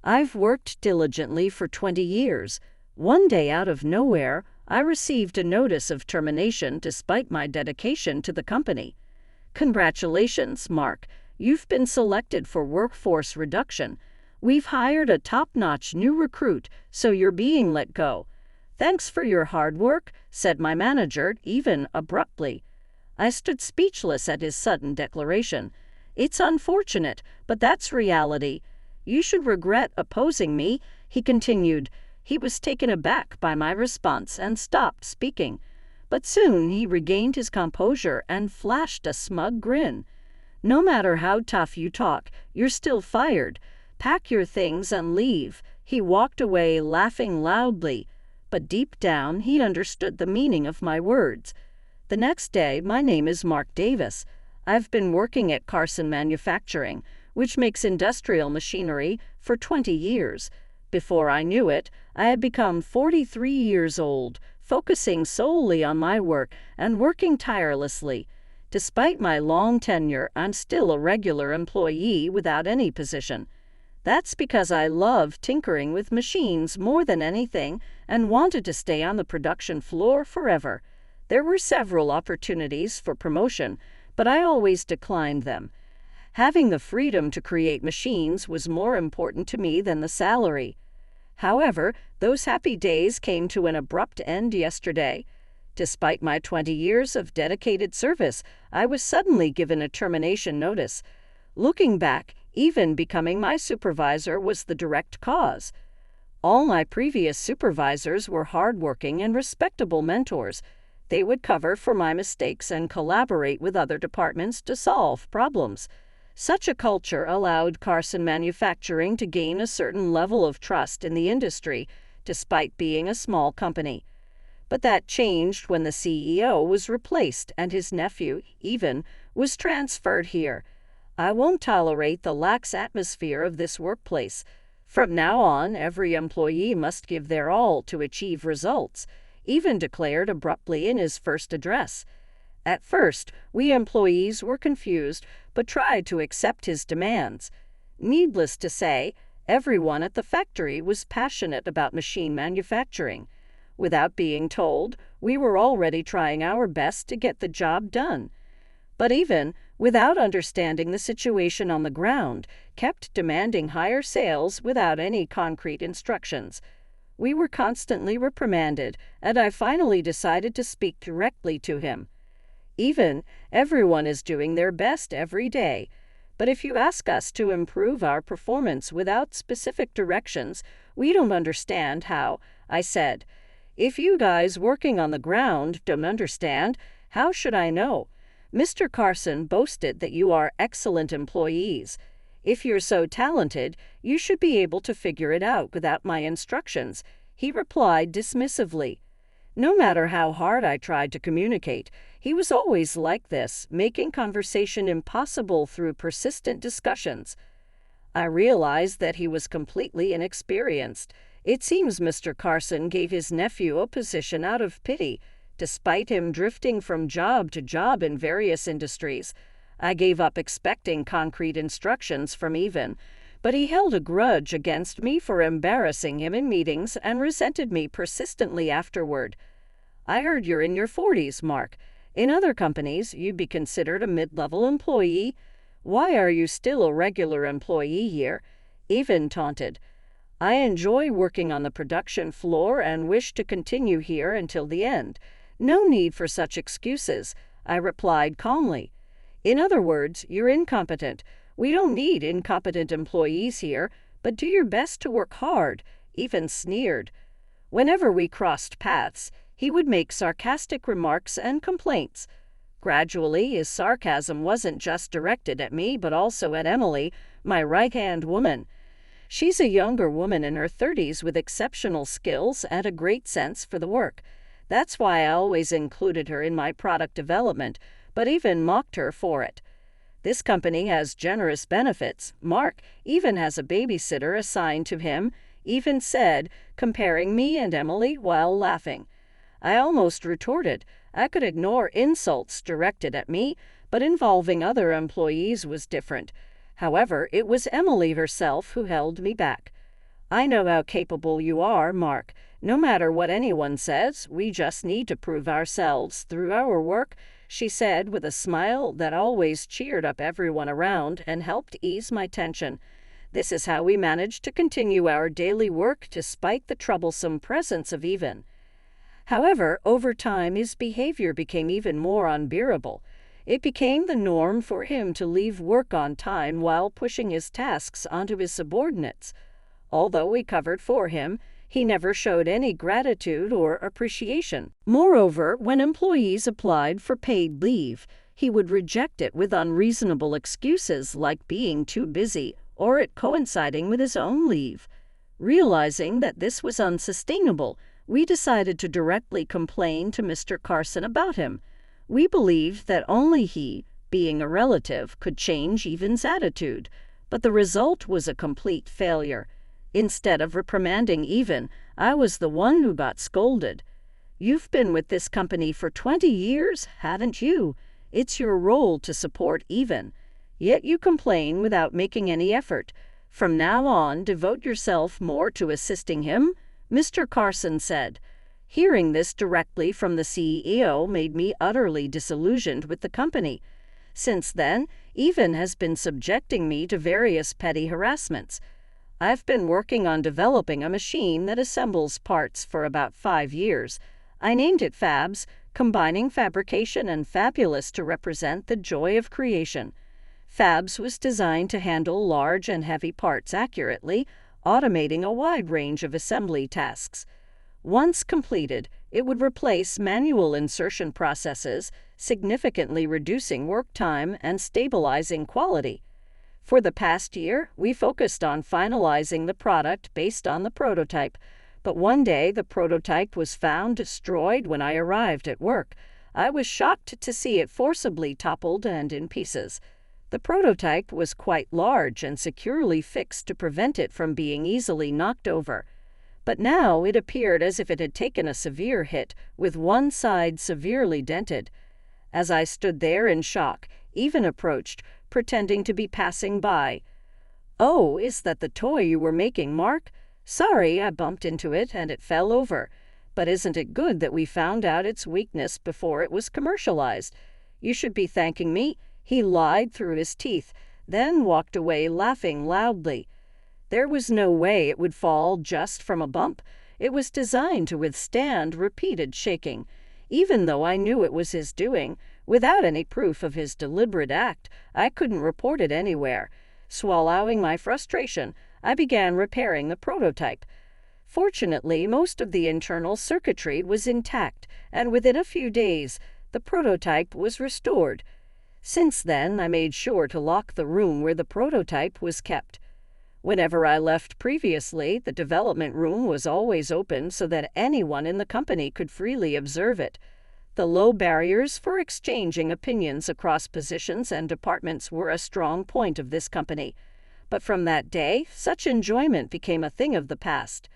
I've worked diligently for 20 years. One day out of nowhere, I received a notice of termination despite my dedication to the company. Congratulations, Mark. You've been selected for workforce reduction. We've hired a top-notch new recruit, so you're being let go. Thanks for your hard work, said my manager, even abruptly. I stood speechless at his sudden declaration. It's unfortunate, but that's reality. You should regret opposing me, he continued. He was taken aback by my response and stopped speaking. But soon he regained his composure and flashed a smug grin. No matter how tough you talk, you're still fired. Pack your things and leave. He walked away laughing loudly. But deep down, he understood the meaning of my words. The next day, my name is Mark Davis. I've been working at Carson Manufacturing, which makes industrial machinery, for 20 years. Before I knew it, I had become 43 years old, focusing solely on my work and working tirelessly. Despite my long tenure, I'm still a regular employee without any position. That's because I love tinkering with machines more than anything and wanted to stay on the production floor forever. There were several opportunities for promotion, but I always declined them. Having the freedom to create machines was more important to me than the salary. However, those happy days came to an abrupt end yesterday. Despite my 20 years of dedicated service, I was suddenly given a termination notice. Looking back, even becoming my supervisor was the direct cause. All my previous supervisors were hardworking and respectable mentors. They would cover for my mistakes and collaborate with other departments to solve problems. Such a culture allowed Carson Manufacturing to gain a certain level of trust in the industry, despite being a small company. But that changed when the CEO was replaced and his nephew, even, was transferred here. I won't tolerate the lax atmosphere of this workplace. From now on, every employee must give their all to achieve results, even declared abruptly in his first address. At first, we employees were confused, but tried to accept his demands. Needless to say, everyone at the factory was passionate about machine manufacturing. Without being told, we were already trying our best to get the job done. But even without understanding the situation on the ground, kept demanding higher sales without any concrete instructions. We were constantly reprimanded, and I finally decided to speak directly to him. Even, everyone is doing their best every day. But if you ask us to improve our performance without specific directions, we don't understand how, I said. If you guys working on the ground don't understand, how should I know? Mr. Carson boasted that you are excellent employees. If you're so talented, you should be able to figure it out without my instructions, he replied dismissively. No matter how hard I tried to communicate, he was always like this, making conversation impossible through persistent discussions. I realized that he was completely inexperienced. It seems Mr. Carson gave his nephew a position out of pity, despite him drifting from job to job in various industries. I gave up expecting concrete instructions from Even, but he held a grudge against me for embarrassing him in meetings and resented me persistently afterward. I heard you're in your 40s, Mark. In other companies, you'd be considered a mid-level employee. Why are you still a regular employee here? Even taunted. I enjoy working on the production floor and wish to continue here until the end. No need for such excuses, I replied calmly. In other words, you're incompetent. We don't need incompetent employees here, but do your best to work hard, Even sneered. Whenever we crossed paths, he would make sarcastic remarks and complaints. Gradually, his sarcasm wasn't just directed at me, but also at Emily, my right-hand woman. She's a younger woman in her 30s with exceptional skills and a great sense for the work. That's why I always included her in my product development, but even mocked her for it. This company has generous benefits. Mark even has a babysitter assigned to him, Even said, comparing me and Emily while laughing. I almost retorted. I could ignore insults directed at me, but involving other employees was different. However, it was Emily herself who held me back. I know how capable you are, Mark. No matter what anyone says, we just need to prove ourselves through our work, she said with a smile that always cheered up everyone around and helped ease my tension. This is how we managed to continue our daily work despite the troublesome presence of Even. However, over time his behavior became even more unbearable. It became the norm for him to leave work on time while pushing his tasks onto his subordinates. Although we covered for him, he never showed any gratitude or appreciation. Moreover, when employees applied for paid leave, he would reject it with unreasonable excuses like being too busy or it coinciding with his own leave. Realizing that this was unsustainable, we decided to directly complain to Mr. Carson about him. We believed that only he, being a relative, could change Even's attitude, but the result was a complete failure. Instead of reprimanding Even, I was the one who got scolded. You've been with this company for 20 years, haven't you? It's your role to support Even. Yet you complain without making any effort. From now on, devote yourself more to assisting him, Mr. Carson said. Hearing this directly from the CEO made me utterly disillusioned with the company. Since then, Even has been subjecting me to various petty harassments. I've been working on developing a machine that assembles parts for about 5 years. I named it Fabs, combining fabrication and fabulous to represent the joy of creation. Fabs was designed to handle large and heavy parts accurately, automating a wide range of assembly tasks. Once completed, it would replace manual insertion processes, significantly reducing work time and stabilizing quality. For the past year, we focused on finalizing the product based on the prototype, but one day the prototype was found destroyed when I arrived at work. I was shocked to see it forcibly toppled and in pieces. The prototype was quite large and securely fixed to prevent it from being easily knocked over. But now it appeared as if it had taken a severe hit, with one side severely dented. As I stood there in shock, Even approached, pretending to be passing by. "Oh, is that the toy you were making, Mark? Sorry, I bumped into it and it fell over. But isn't it good that we found out its weakness before it was commercialized? You should be thanking me." He lied through his teeth, then walked away laughing loudly. There was no way it would fall just from a bump. It was designed to withstand repeated shaking. Even though I knew it was his doing, without any proof of his deliberate act, I couldn't report it anywhere. Swallowing my frustration, I began repairing the prototype. Fortunately, most of the internal circuitry was intact, and within a few days, the prototype was restored. Since then, I made sure to lock the room where the prototype was kept. Whenever I left previously, the development room was always open so that anyone in the company could freely observe it. The low barriers for exchanging opinions across positions and departments were a strong point of this company. But from that day, such enjoyment became a thing of the past.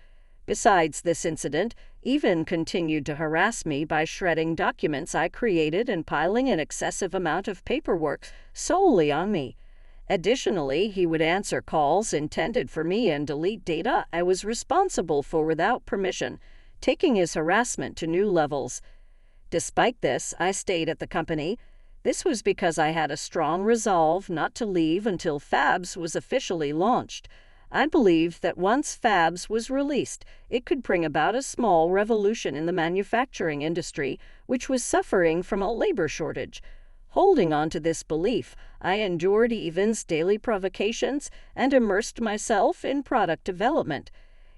Besides this incident, Even continued to harass me by shredding documents I created and piling an excessive amount of paperwork solely on me. Additionally, he would answer calls intended for me and delete data I was responsible for without permission, taking his harassment to new levels. Despite this, I stayed at the company. This was because I had a strong resolve not to leave until Fabs was officially launched. I believed that once Fabs was released, it could bring about a small revolution in the manufacturing industry, which was suffering from a labor shortage. Holding on to this belief, I endured Even's daily provocations and immersed myself in product development.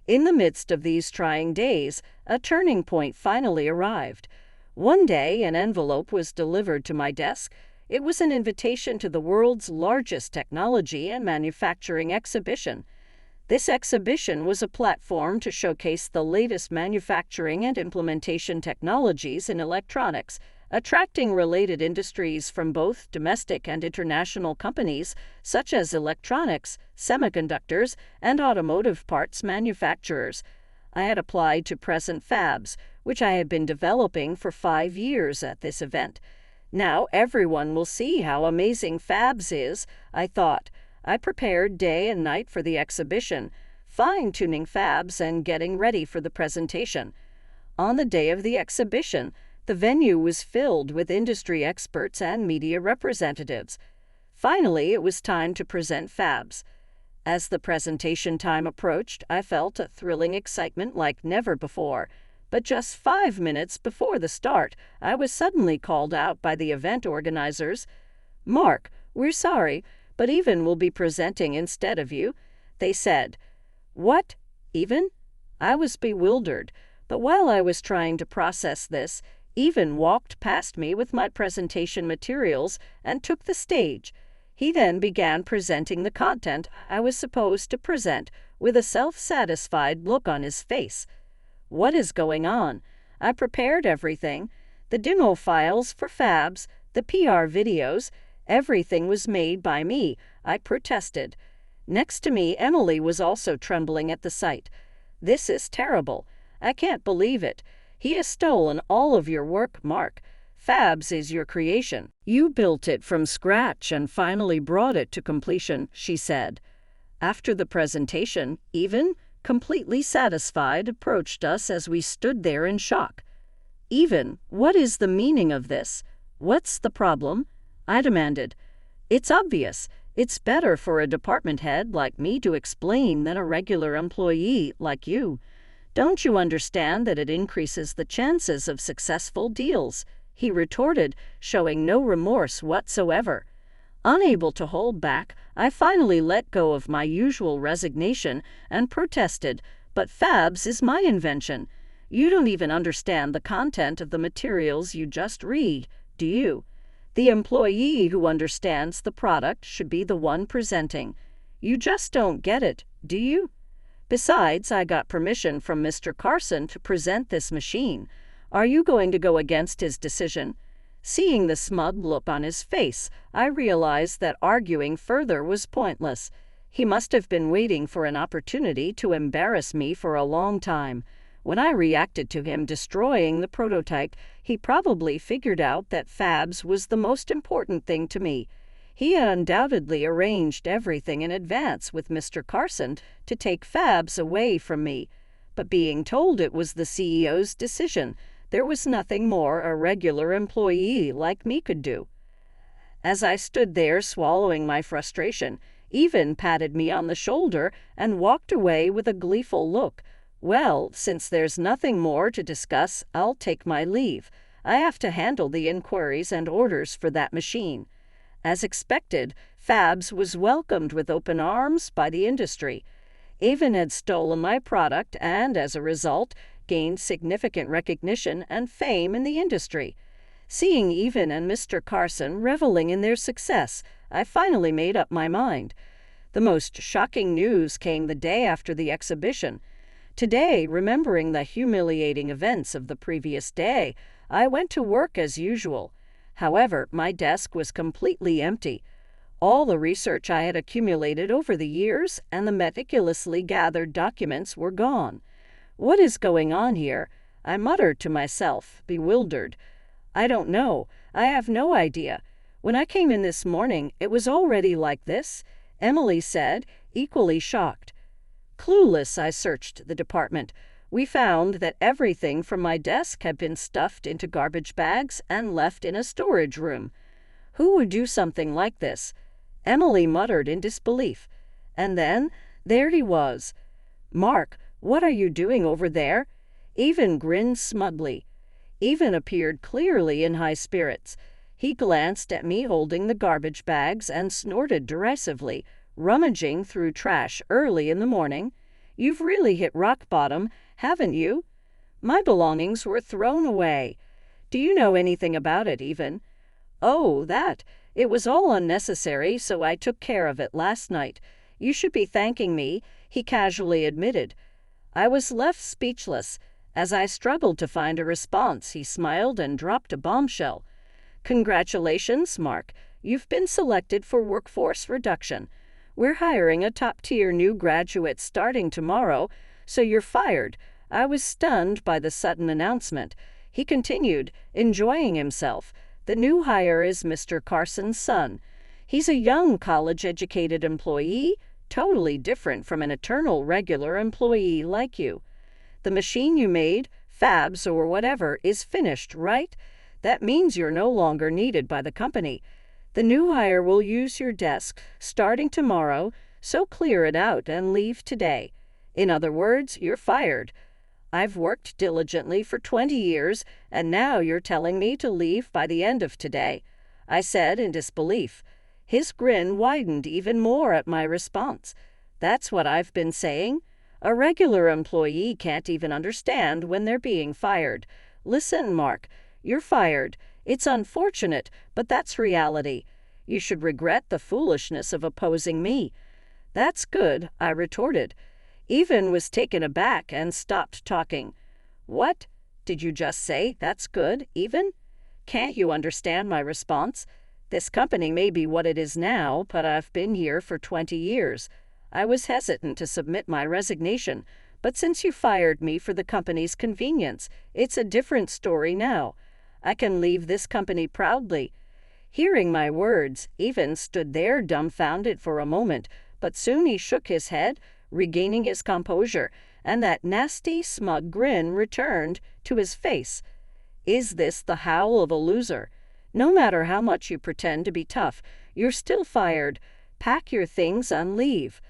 In the midst of these trying days, a turning point finally arrived. One day, an envelope was delivered to my desk. It was an invitation to the world's largest technology and manufacturing exhibition. This exhibition was a platform to showcase the latest manufacturing and implementation technologies in electronics, attracting related industries from both domestic and international companies such as electronics, semiconductors, and automotive parts manufacturers. I had applied to present Fabs, which I had been developing for 5 years at this event. Now everyone will see how amazing Fabs is, I thought. I prepared day and night for the exhibition. fine-tuning fabs and getting ready for the presentation. On the day of the exhibition, the venue was filled with industry experts and media representatives. Finally, it was time to present fabs. As the presentation time approached, I felt a thrilling excitement like never before. But just 5 minutes before the start, I was suddenly called out by the event organizers. "Mark, we're sorry, but Even will be presenting instead of you," they said. "What? Even?" I was bewildered, but while I was trying to process this, Even walked past me with my presentation materials and took the stage. He then began presenting the content I was supposed to present with a self-satisfied look on his face. What is going on? I prepared everything. The demo files for fabs, the PR videos, everything was made by me, I protested. Next to me, Emily was also trembling at the sight. "This is terrible. I can't believe it. He has stolen all of your work, Mark. Fabs is your creation. You built it from scratch and finally brought it to completion," she said. After the presentation, Even, completely satisfied, approached us as we stood there in shock. "Even, what is the meaning of this? What's the problem?" I demanded. "It's obvious. It's better for a department head like me to explain than a regular employee like you. Don't you understand that it increases the chances of successful deals?" he retorted, showing no remorse whatsoever. Unable to hold back, I finally let go of my usual resignation and protested, "But fabs is my invention. You don't even understand the content of the materials you just read, do you? The employee who understands the product should be the one presenting. You just don't get it, do you? Besides, I got permission from Mr. Carson to present this machine. Are you going to go against his decision?" Seeing the smug look on his face, I realized that arguing further was pointless. He must have been waiting for an opportunity to embarrass me for a long time. When I reacted to him destroying the prototype, he probably figured out that fabs was the most important thing to me. He had undoubtedly arranged everything in advance with Mr. Carson to take fabs away from me. But being told it was the CEO's decision, there was nothing more a regular employee like me could do. As I stood there swallowing my frustration, Even patted me on the shoulder and walked away with a gleeful look. "Well, since there's nothing more to discuss, I'll take my leave. I have to handle the inquiries and orders for that machine." As expected, fabs was welcomed with open arms by the industry. Even had stolen my product and, as a result, gained significant recognition and fame in the industry. Seeing Even and Mr. Carson reveling in their success, I finally made up my mind. The most shocking news came the day after the exhibition. Today, remembering the humiliating events of the previous day, I went to work as usual. However, my desk was completely empty. All the research I had accumulated over the years and the meticulously gathered documents were gone. "What is going on here?" I muttered to myself, bewildered. "I don't know. I have no idea. When I came in this morning, it was already like this," Emily said, equally shocked. Clueless, I searched the department. We found that everything from my desk had been stuffed into garbage bags and left in a storage room. Who would do something like this? Emily muttered in disbelief. And then, there he was. "Mark, what are you doing over there?" Even grinned smugly. Even appeared clearly in high spirits. He glanced at me holding the garbage bags and snorted derisively, rummaging through trash early in the morning. "You've really hit rock bottom, haven't you?" "My belongings were thrown away." "Do you know anything about it, Even?" "Oh, that. It was all unnecessary, so I took care of it last night. You should be thanking me," he casually admitted. I was left speechless. As I struggled to find a response, he smiled and dropped a bombshell. "Congratulations, Mark. You've been selected for workforce reduction. We're hiring a top-tier new graduate starting tomorrow, so you're fired." I was stunned by the sudden announcement. He continued, enjoying himself. "The new hire is Mr. Carson's son. He's a young college-educated employee, totally different from an eternal regular employee like you. The machine you made, fabs or whatever, is finished, right? That means you're no longer needed by the company. The new hire will use your desk starting tomorrow, so clear it out and leave today. In other words, you're fired. I've worked diligently for 20 years, and now you're telling me to leave by the end of today, I said in disbelief. His grin widened even more at my response. That's what I've been saying. A regular employee can't even understand when they're being fired. Listen, Mark, you're fired. It's unfortunate, but that's reality. You should regret the foolishness of opposing me. That's good, I retorted. Even was taken aback and stopped talking. What? Did you just say that's good, Even? Can't you understand my response? This company may be what it is now, but I've been here for 20 years. I was hesitant to submit my resignation, but since you fired me for the company's convenience, it's a different story now. I can leave this company proudly. Hearing my words, Even stood there dumbfounded for a moment, but soon he shook his head, regaining his composure, and that nasty, smug grin returned to his face. Is this the howl of a loser? No matter how much you pretend to be tough, you're still fired. Pack your things and leave.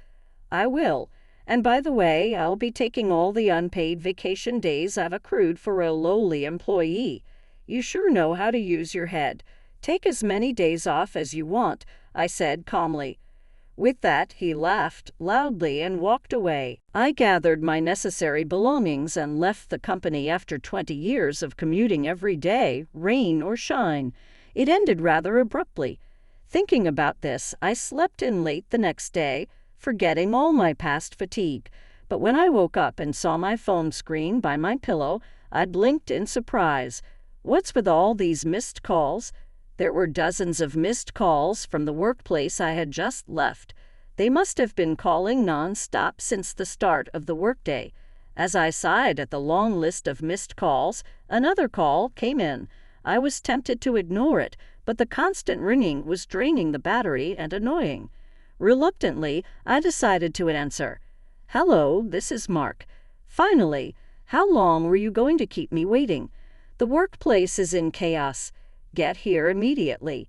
I will. And by the way, I'll be taking all the unpaid vacation days I've accrued for a lowly employee. You sure know how to use your head. Take as many days off as you want, I said calmly. With that, he laughed loudly and walked away. I gathered my necessary belongings and left the company after 20 years of commuting every day, rain or shine. It ended rather abruptly. Thinking about this, I slept in late the next day, forgetting all my past fatigue. But when I woke up and saw my phone screen by my pillow, I blinked in surprise. What's with all these missed calls? There were dozens of missed calls from the workplace I had just left. They must have been calling non-stop since the start of the workday. As I sighed at the long list of missed calls, another call came in. I was tempted to ignore it, but the constant ringing was draining the battery and annoying. Reluctantly, I decided to answer. Hello, this is Mark. Finally, how long were you going to keep me waiting? The workplace is in chaos. Get here immediately.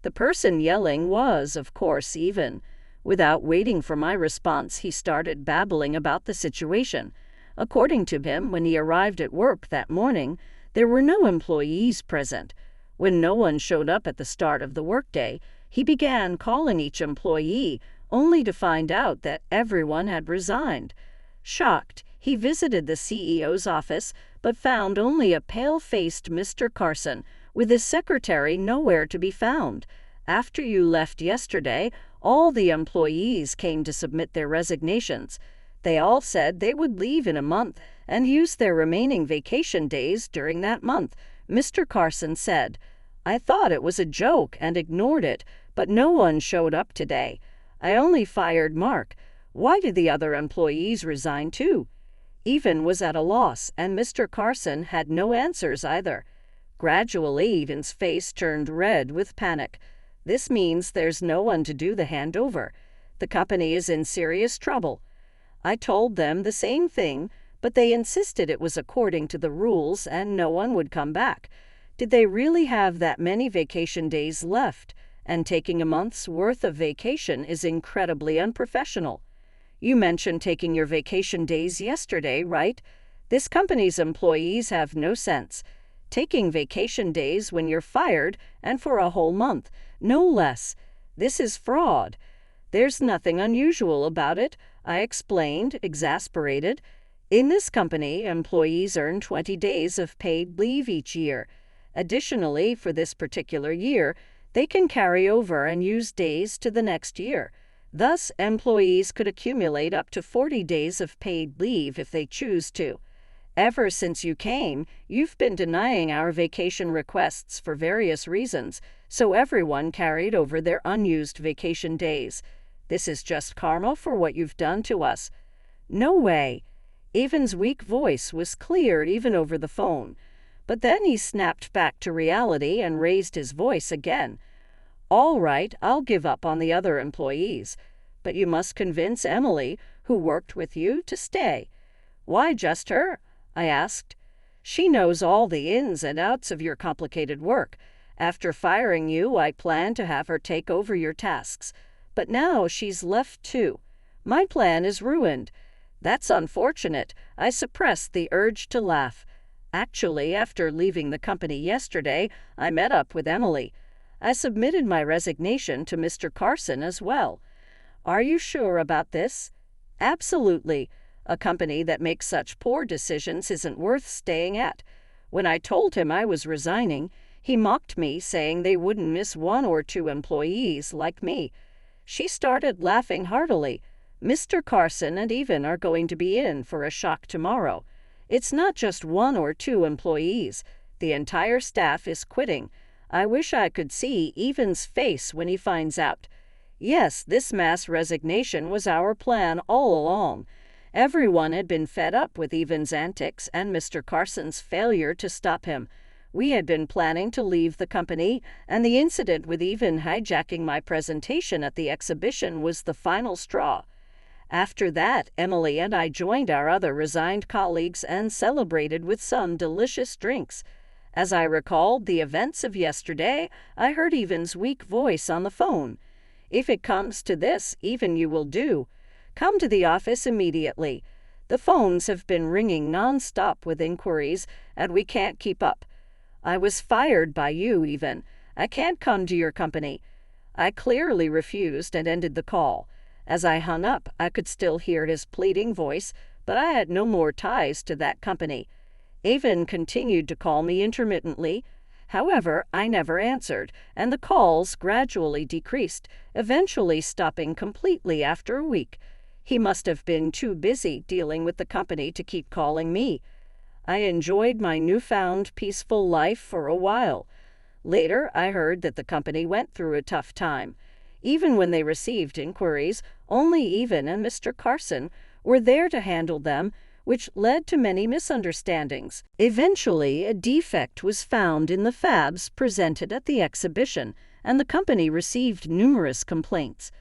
The person yelling was, of course, Even. Without waiting for my response, he started babbling about the situation. According to him, when he arrived at work that morning, there were no employees present. When no one showed up at the start of the workday, he began calling each employee, only to find out that everyone had resigned. Shocked, he visited the CEO's office, but found only a pale-faced Mr. Carson, with his secretary nowhere to be found. After you left yesterday, all the employees came to submit their resignations. They all said they would leave in a month and use their remaining vacation days during that month, Mr. Carson said. I thought it was a joke and ignored it, but no one showed up today. I only fired Mark. Why did the other employees resign too? Even was at a loss, and Mr. Carson had no answers either. Gradually, Even's face turned red with panic. This means there's no one to do the handover. The company is in serious trouble. I told them the same thing, but they insisted it was according to the rules and no one would come back. Did they really have that many vacation days left? And taking a month's worth of vacation is incredibly unprofessional. You mentioned taking your vacation days yesterday, right? This company's employees have no sense. Taking vacation days when you're fired, and for a whole month, no less. This is fraud. There's nothing unusual about it, I explained, exasperated. In this company, employees earn 20 days of paid leave each year. Additionally, for this particular year, they can carry over and use days to the next year. Thus, employees could accumulate up to 40 days of paid leave if they choose to. Ever since you came, you've been denying our vacation requests for various reasons, so everyone carried over their unused vacation days. This is just karma for what you've done to us. No way. Even's weak voice was clear even over the phone. But then he snapped back to reality and raised his voice again. All right, I'll give up on the other employees. But you must convince Emily, who worked with you, to stay." "Why just her?" I asked. "She knows all the ins and outs of your complicated work. After firing you, I planned to have her take over your tasks. But now she's left too. My plan is ruined." "That's unfortunate." I suppressed the urge to laugh. "Actually, after leaving the company yesterday, I met up with Emily. I submitted my resignation to Mr. Carson as well." "Are you sure about this?" "Absolutely. A company that makes such poor decisions isn't worth staying at." When I told him I was resigning, he mocked me, saying they wouldn't miss one or two employees like me. She started laughing heartily. "Mr. Carson and Even are going to be in for a shock tomorrow. It's not just one or two employees. The entire staff is quitting. I wish I could see Even's face when he finds out." Yes, this mass resignation was our plan all along. Everyone had been fed up with Even's antics and Mr. Carson's failure to stop him. We had been planning to leave the company, and the incident with Even hijacking my presentation at the exhibition was the final straw. After that, Emily and I joined our other resigned colleagues and celebrated with some delicious drinks. As I recalled the events of yesterday, I heard Even's weak voice on the phone. "If it comes to this, Even, you will do. Come to the office immediately. The phones have been ringing non-stop with inquiries, and we can't keep up." "I was fired by you, Even. I can't come to your company." I clearly refused and ended the call. As I hung up, I could still hear his pleading voice, but I had no more ties to that company. Even continued to call me intermittently. However, I never answered, and the calls gradually decreased, eventually stopping completely after a week. He must have been too busy dealing with the company to keep calling me. I enjoyed my newfound peaceful life for a while. Later, I heard that the company went through a tough time. Even when they received inquiries, only Even and Mr. Carson were there to handle them, which led to many misunderstandings. Eventually, a defect was found in the fabs presented at the exhibition, and the company received numerous complaints.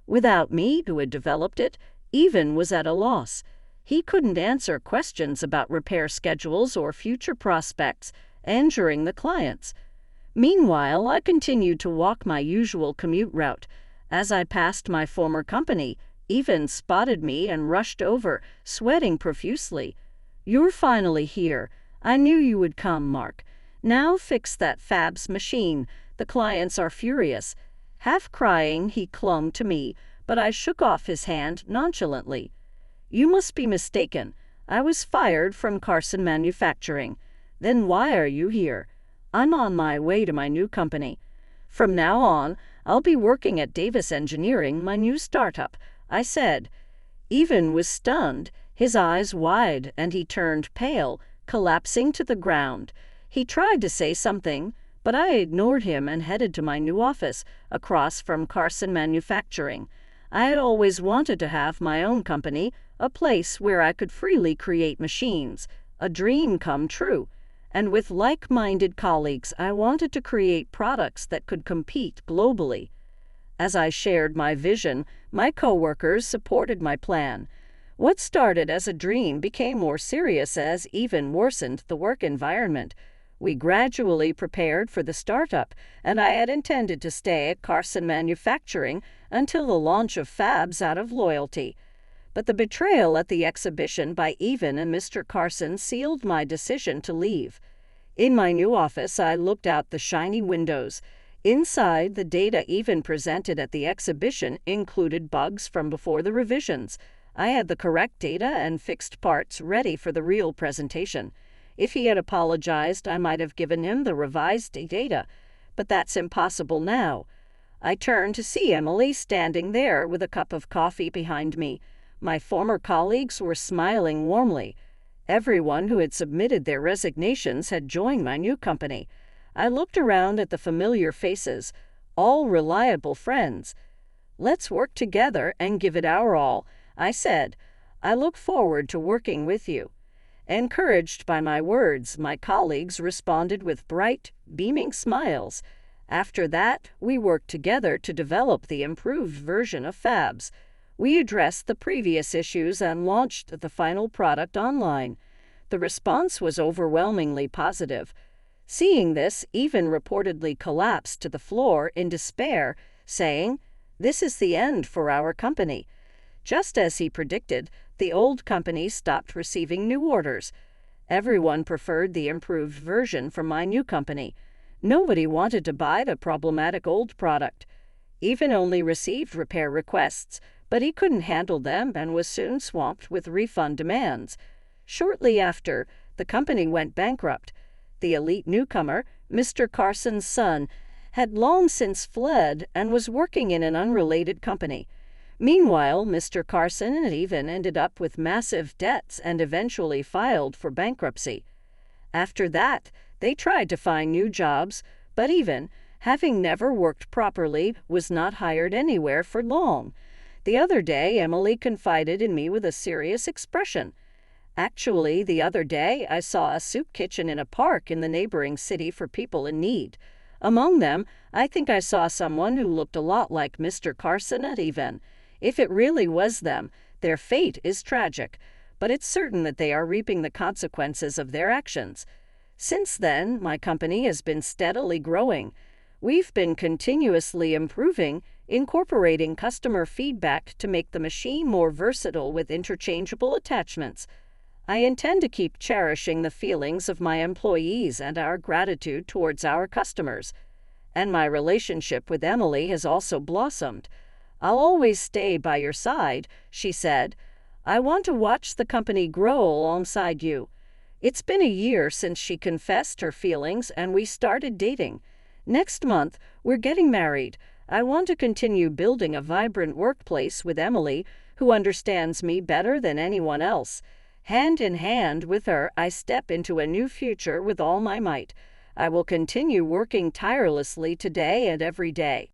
Without me, who had developed it, Even was at a loss. He couldn't answer questions about repair schedules or future prospects, injuring the clients. Meanwhile, I continued to walk my usual commute route. As I passed my former company, Even spotted me and rushed over, sweating profusely. "You're finally here. I knew you would come, Mark. Now fix that fab's machine. The clients are furious." Half crying, he clung to me, but I shook off his hand nonchalantly. "You must be mistaken. I was fired from Carson Manufacturing." "Then why are you here?" "I'm on my way to my new company. From now on, I'll be working at Davis Engineering, my new startup," I said. Even was stunned, his eyes wide, and he turned pale, collapsing to the ground. He tried to say something, but I ignored him and headed to my new office, across from Carson Manufacturing. I had always wanted to have my own company, a place where I could freely create machines, a dream come true. And with like-minded colleagues, I wanted to create products that could compete globally. As I shared my vision, my coworkers supported my plan. What started as a dream became more serious as Even worsened the work environment. We gradually prepared for the startup, and I had intended to stay at Carson Manufacturing until the launch of fabs out of loyalty. But the betrayal at the exhibition by Even and Mr. Carson sealed my decision to leave. In my new office, I looked out the shiny windows. Inside, the data Even presented at the exhibition included bugs from before the revisions. I had the correct data and fixed parts ready for the real presentation. If he had apologized, I might have given him the revised data, but that's impossible now. I turned to see Emily standing there with a cup of coffee behind me. My former colleagues were smiling warmly. Everyone who had submitted their resignations had joined my new company. I looked around at the familiar faces, all reliable friends. "Let's work together and give it our all," I said. "I look forward to working with you." Encouraged by my words, my colleagues responded with bright, beaming smiles. After that, we worked together to develop the improved version of fabs. We addressed the previous issues and launched the final product online. The response was overwhelmingly positive. Seeing this, Even reportedly collapsed to the floor in despair, saying, "This is the end for our company." Just as he predicted, the old company stopped receiving new orders. Everyone preferred the improved version from my new company. Nobody wanted to buy the problematic old product. Even only received repair requests, but he couldn't handle them and was soon swamped with refund demands. Shortly after, the company went bankrupt. The elite newcomer, Mr. Carson's son, had long since fled and was working in an unrelated company. Meanwhile, Mr. Carson had even ended up with massive debts and eventually filed for bankruptcy. After that, they tried to find new jobs, but Even, having never worked properly, was not hired anywhere for long. The other day, Emily confided in me with a serious expression. "Actually, the other day I saw a soup kitchen in a park in the neighboring city for people in need. Among them, I think I saw someone who looked a lot like Mr. Carson at Even. If it really was them, their fate is tragic, but it's certain that they are reaping the consequences of their actions." Since then, my company has been steadily growing. We've been continuously improving, incorporating customer feedback to make the machine more versatile with interchangeable attachments. I intend to keep cherishing the feelings of my employees and our gratitude towards our customers. And my relationship with Emily has also blossomed. "I'll always stay by your side," she said. "I want to watch the company grow alongside you." It's been a year since she confessed her feelings and we started dating. Next month, we're getting married. I want to continue building a vibrant workplace with Emily, who understands me better than anyone else. Hand in hand with her, I step into a new future with all my might. I will continue working tirelessly today and every day.